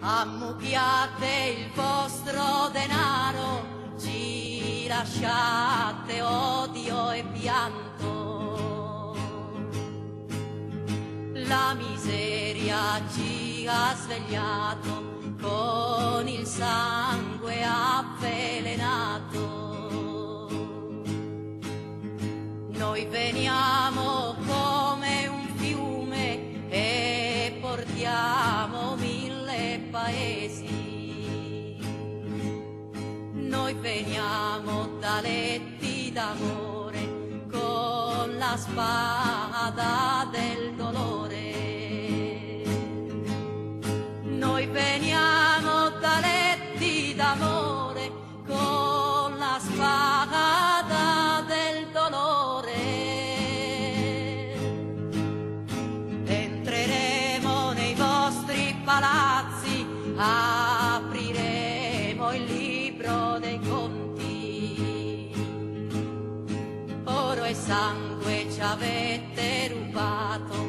Ammucchiate il vostro denaro, ci lasciate odio e pianto. La miseria ci ha svegliato con il sangue avvelenato. Noi veniamo come un fiume e portiamo mille paesi. Noi veniamo da letti d'amore con la spada del dolore. Noi veniamo da letti d'amore con la spada del dolore. Entreremo nei vostri palazzi, apriremo il libro dei conti. Oro e sangue ci avete rubato,